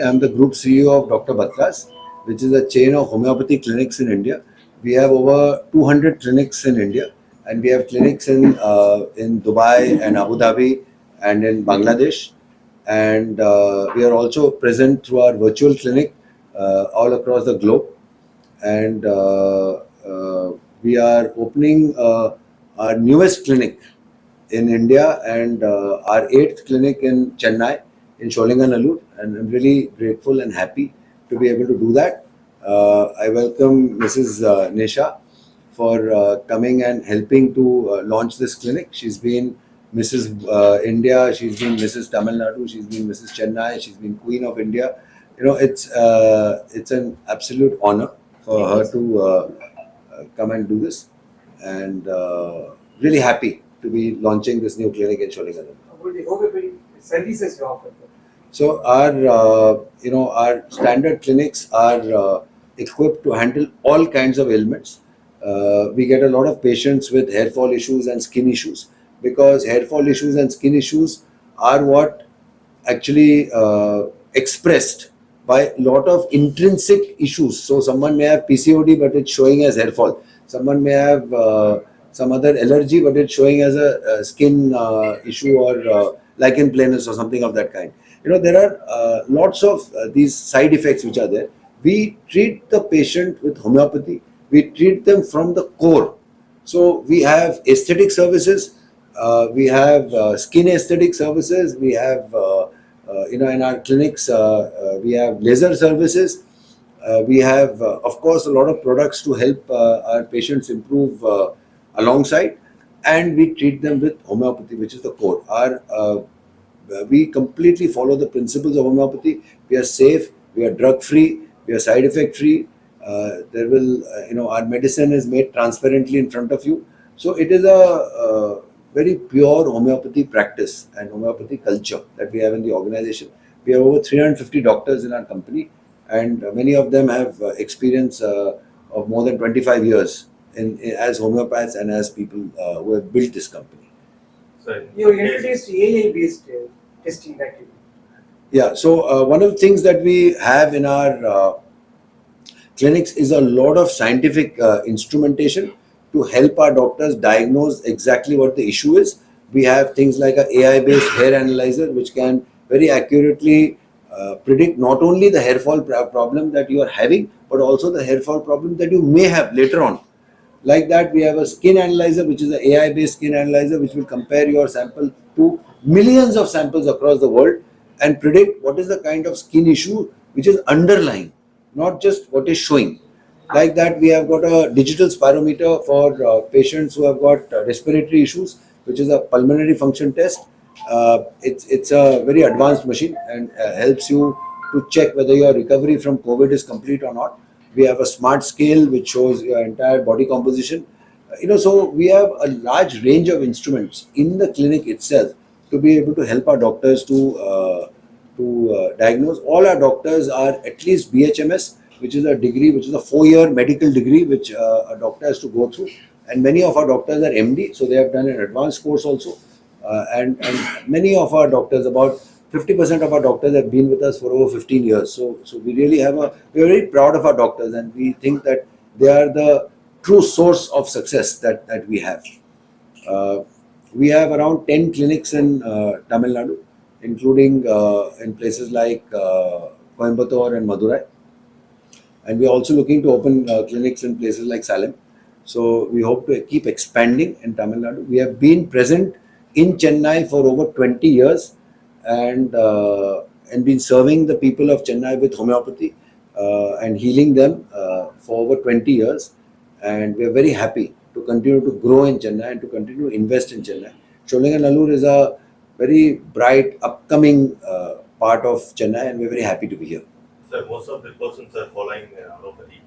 I am the Group CEO of Dr. Batra's, which is a chain of homeopathy clinics in India. We have over 200 clinics in India, and we have clinics in Dubai and Abu Dhabi and in Bangladesh. And we are also present through our virtual clinic all across the globe. And we are opening our newest clinic in India and our 8th clinic in Chennai in Sholinganallur, and I'm really grateful and happy to be able to do that. I welcome Mrs. Nisha for coming and helping to launch this clinic. She's been Mrs. India, she's been Mrs. Tamil Nadu, she's been Mrs. Chennai, she's been Queen of India. You know, it's an absolute honor for her to come and do this, and really happy to be launching this new clinic in Sholinganallur. What homeopathy services you offer? So our standard clinics are equipped to handle all kinds of ailments. We get a lot of patients with hair fall issues and skin issues, because hair fall issues and skin issues are what actually expressed by a lot of intrinsic issues. So someone may have PCOD but it's showing as hair fall. Someone may have some other allergy but it's showing as a skin issue, or lichen planus or something of that kind. You know, there are lots of these side effects which are there. We treat the patient with homeopathy. We treat them from the core. So we have aesthetic services, we have skin aesthetic services, we have in our clinics we have laser services, we have of course a lot of products to help our patients improve alongside, and we treat them with homeopathy, which is the core. We completely follow the principles of homeopathy. We are safe, we are drug free, we are side effect free. Our medicine is made transparently in front of you. So it is a very pure homeopathy practice and homeopathy culture that we have in the organization. We have over 350 doctors in our company, and many of them have experience of more than 25 years as homeopaths and as people who have built this company. So you introduced AI-based testing that you. Yeah, so one of the things that we have in our clinics is a lot of scientific instrumentation to help our doctors diagnose exactly what the issue is. We have things like an AI-based hair analyzer, which can very accurately predict not only the hair fall problem that you are having, but also the hair fall problem that you may have later on. Like that, we have a skin analyzer, which is an AI-based skin analyzer, which will compare your sample to millions of samples across the world and predict what is the kind of skin issue which is underlying, not just what is showing. Like that, we have got a digital spirometer for patients who have got respiratory issues, which is a pulmonary function test. It's a very advanced machine and helps you to check whether your recovery from COVID is complete or not. We have a smart scale which shows your entire body composition. So we have a large range of instruments in the clinic itself to be able to help our doctors to diagnose. All our doctors are at least BHMS, which is a degree, which is a 4-year medical degree, which a doctor has to go through. And many of our doctors are MD, so they have done an advanced course also. And many of our doctors, about 50% of our doctors have been with us for over 15 years. So we really we're very proud of our doctors, and we think that they are the true source of success that we have. We have around 10 clinics in Tamil Nadu, including in places like Coimbatore and Madurai. And we are also looking to open clinics in places like Salem. So we hope to keep expanding in Tamil Nadu. We have been present in Chennai for over 20 years and been serving the people of Chennai with homeopathy and healing them for over 20 years. And we are very happy to continue to grow in Chennai and to continue to invest in Chennai. Sholinganallur is a very bright, upcoming part of Chennai, and we are very happy to be here. So most of the persons are following allopathy.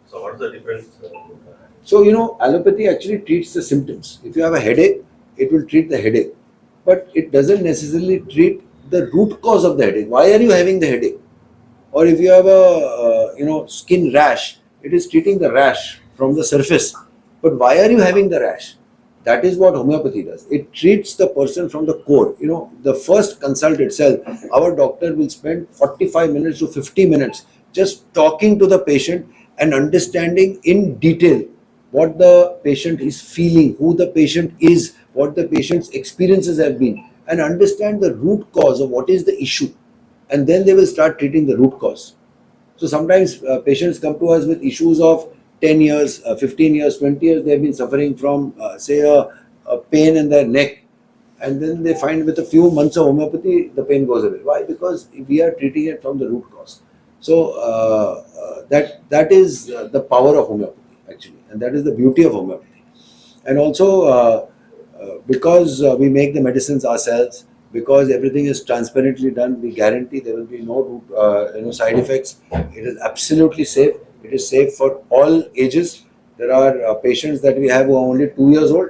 So what is the difference? So, allopathy actually treats the symptoms. If you have a headache, it will treat the headache. But it doesn't necessarily treat the root cause of the headache. Why are you having the headache? Or if you have a skin rash, it is treating the rash from the surface. But why are you having the rash? That is what homeopathy does. It treats the person from the core. You know, the first consult itself, our doctor will spend 45 minutes to 50 minutes just talking to the patient and understanding in detail what the patient is feeling, who the patient is, what the patient's experiences have been, and understand the root cause of what is the issue. And then they will start treating the root cause. So sometimes patients come to us with issues of 10 years, 15 years, 20 years. They have been suffering from, say, a pain in their neck. And then they find with a few months of homeopathy, the pain goes away. Why? Because we are treating it from the root cause. So that is the power of homeopathy, actually. And that is the beauty of homeopathy. And also, because we make the medicines ourselves, because everything is transparently done, we guarantee there will be no side effects. It is absolutely safe. It is safe for all ages. There are patients that we have who are only 2 years old,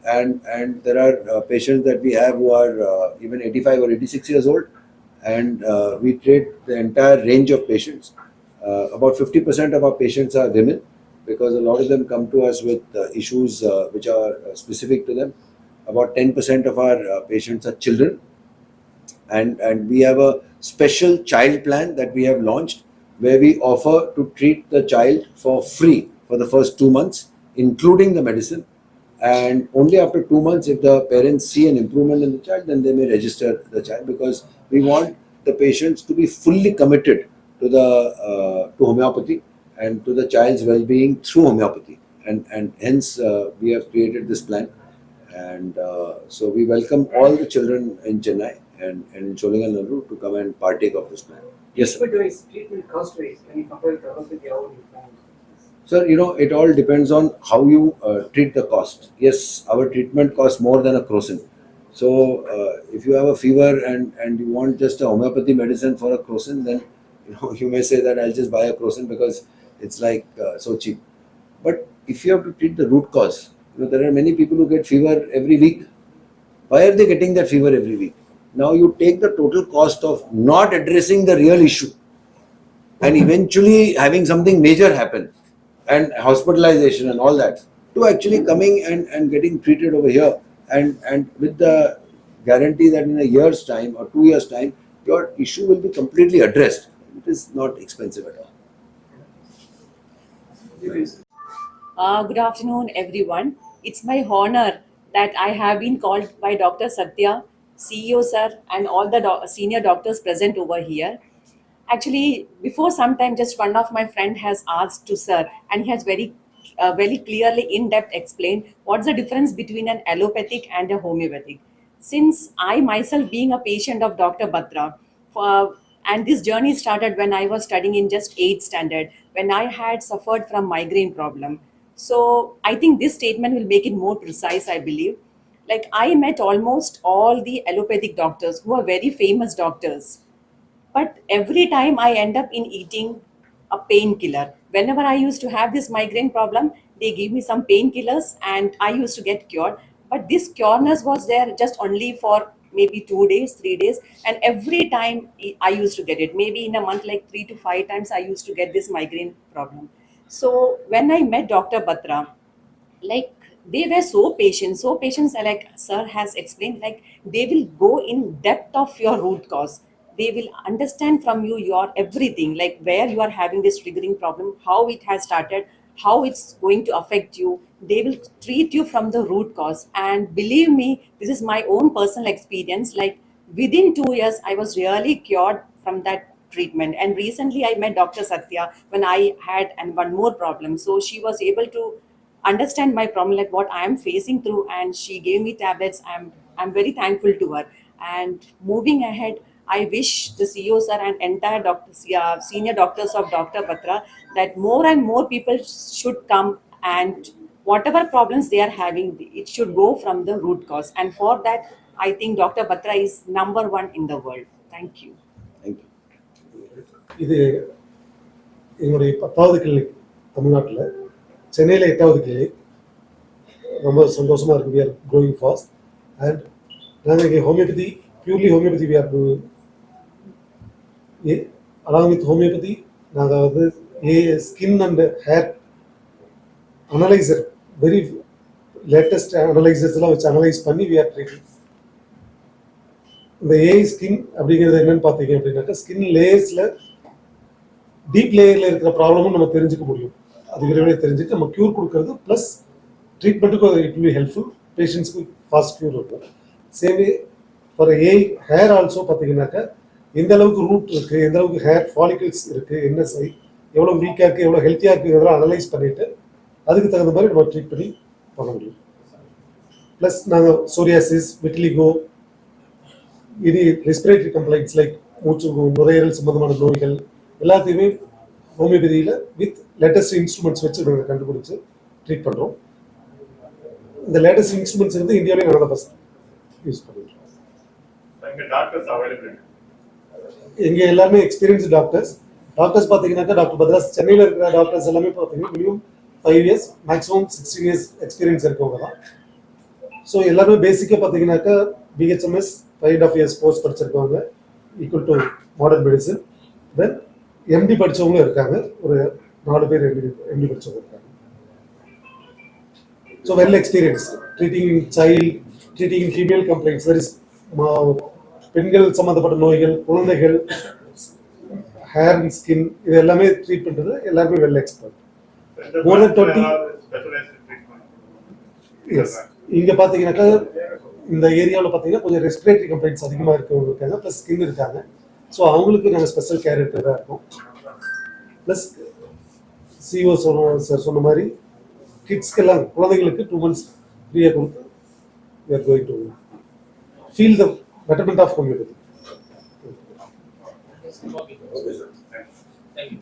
and there are patients that we have who are even 85 or 86 years old, and we treat the entire range of patients. About 50% of our patients are women, because a lot of them come to us with issues which are specific to them. About 10% of our patients are children, and we have a special child plan that we have launched, where we offer to treat the child for free for the first 2 months, including the medicine. And only after 2 months, if the parents see an improvement in the child, then they may register the child, because we want the patients to be fully committed to to homeopathy and to the child's well-being through homeopathy. And hence we have created this plan. And so we welcome all the children in Chennai and in Nadu to come and partake of this plan. Yes, sir. Treatment-wise, treatment cost-wise, can you compare it to homeopathy? How would you find it? Sir, it all depends on how you treat the cost. Yes, our treatment costs more than a crocin. So if you have a fever and you want just a homeopathy medicine for a crocin, then you may say that I'll just buy a crocin because it's like so cheap. But if you have to treat the root cause, there are many people who get fever every week. Why are they getting that fever every week? Now you take the total cost of not addressing the real issue and eventually having something major happen, and hospitalization and all that, to actually coming and getting treated over here, and with the guarantee that in a year's time or 2 years' time, your issue will be completely addressed. It is not expensive at all. Good afternoon, everyone. It's my honor that I have been called by Dr. Satya, CEO sir, and all the senior doctors present over here. Actually, before some time, just one of my friend has asked to sir, and he has very clearly, in depth explained what's the difference between an allopathic and a homeopathic. Since I myself being a patient of Dr. Batra, and this journey started when I was studying in just 8th standard, when I had suffered from migraine problem. So I think this statement will make it more precise, I believe. Like, I met almost all the allopathic doctors who are very famous doctors, but every time I end up in eating a painkiller. Whenever I used to have this migraine problem, they give me some painkillers and I used to get cured. But this cureness was there just only for maybe 2 days, 3 days, and every time I used to get it. Maybe in a month, like 3 to 5 times, I used to get this migraine problem. So when I met Dr. Batra, like, they were so patient, like sir has explained, like they will go in depth of your root cause. They will understand from you your everything, like where you are having this triggering problem, how it has started, how it's going to affect you. They will treat you from the root cause, and believe me, this is my own personal experience. Like, within 2 years I was really cured from that treatment. And recently I met Dr. Satya when I had and one more problem, so she was able to understand my problem, like what I am facing through, and she gave me tablets. I'm very thankful to her. And moving ahead, I wish the CEOs sir and entire doctors, yeah, senior doctors of Dr. Batra, that more and more people should come, and whatever problems they are having, it should go from the root cause. And for that, I think Dr. Batra is number one in the world. Thank you. Thank you. இது என்னுடைய 10வது clinic தமிழ்நாட்டில், சென்னையில் 8வது clinic. ரொம்ப சந்தோஷமாக இருக்குது. We are growing fast. And நாங்கள் இங்கே homeopathy, purely homeopathy we are doing. Along with homeopathy நாங்கள் skin and hair analyser, very latest அனலைசஸ்லாம் வச்சு அனலைஸ் பண்ணி we are treating. இந்த ஏஐ ஸ்கின் அப்படிங்கிறது என்னன்னு பார்த்தீங்க அப்படின்னாக்கா ஸ்கின் லேயர்ஸில் டீப் லேயரில் இருக்கிற ப்ராப்ளமும் நம்ம தெரிஞ்சுக்க முடியும். அது விரைவில் தெரிஞ்சுட்டு நம்ம க்யூர் கொடுக்கறது ப்ளஸ் ட்ரீட்மெண்ட்டுக்கும் இட் வில் பி ஹெல்ப்ஃபுல், பேஷண்ட்ஸ்க்கு ஃபாஸ்ட் க்யூர் இருக்கும். Same for AI hair also பார்த்தீங்கன்னாக்கா எந்த அளவுக்கு ரூட் இருக்குது, எந்த அளவுக்கு ஹேர் ஃபாலிகல்ஸ் இருக்குது, என்ன எவ்வளோ வீக்காக இருக்குது, எவ்வளோ ஹெல்த்தியாக இருக்குங்கிறதெல்லாம் அனலைஸ் பண்ணிவிட்டு அதுக்கு தகுந்த மாதிரி நம்ம ட்ரீட் பண்ண முடியும். ப்ளஸ் நாங்கள் சோரியாசிஸ், விட்டிலிகோ, இனி ரெஸ்பிரேட்டரி கம்ப்ளைண்ட்ஸ் லைக் மூச்சு நுரையீரல் சம்பந்தமான நோய்கள் எல்லாத்தையுமே ஹோமியோபதியில் வித் லேட்டஸ்ட் இன்ஸ்ட்ருமெண்ட்ஸ் வச்சு நாங்கள் கண்டுபிடிச்சு ட்ரீட் பண்ணுறோம். இந்த லேட்டஸ்ட் இன்ஸ்ட்ருமெண்ட்ஸ் வந்து இந்தியாவிலே நாங்கள் தான் ஃபஸ்ட் யூஸ் பண்ணிடுறோம். எங்கே எல்லாருமே எக்ஸ்பீரியன்ஸ் டாக்டர்ஸ் பார்த்தீங்கன்னாக்கா டாக்டர் பத்ராஸ் சென்னையில் இருக்கிற டாக்டர்ஸ் எல்லாமே பார்த்தீங்கன்னா minimum 5 years, maximum 16 years experience இருக்கவங்க தான். ஸோ எல்லாருமே பேசிக்காக பார்த்தீங்கன்னாக்கா பிஹெச்எம்எஸ் 5.5 years கோர்ஸ் படிச்சிருக்கவங்க equal to modern medicine. Then MD படித்தவங்களும் இருக்காங்க, ஒரு 4 பேர் எம்டி படித்தவங்க இருக்காங்க. So well experience treating child, treating female complaints, that is பெண்கள் சம்மந்தப்பட்ட நோய்கள், குழந்தைகள், ஹேர் அண்ட் ஸ்கின், இது எல்லாமே ட்ரீட் பண்ணுறது எல்லாருமே well expert. More than 20. Yes. இங்கே பார்த்தீங்கன்னாக்கா இந்த ஏரியாவில் பார்த்தீங்கன்னா கொஞ்சம் ரெஸ்பிரேட்டரி கம்ப்ளைண்ட்ஸ் அதிகமாக இருக்கவங்க இருக்காங்க, ப்ளஸ் ஸ்கின் இருக்காங்க. ஸோ அவங்களுக்கு நாங்கள் ஸ்பெஷல் கேர் எடுத்துதான் இருக்கோம். ப்ளஸ் சிஓ சொன்ன மாதிரி கிட்ஸ்க்கெல்லாம் குழந்தைங்களுக்கு 2 months ஃப்ரீயாக கொடுத்து we are going to feel the betterment of homeopathy. Okay, sir. Thank you.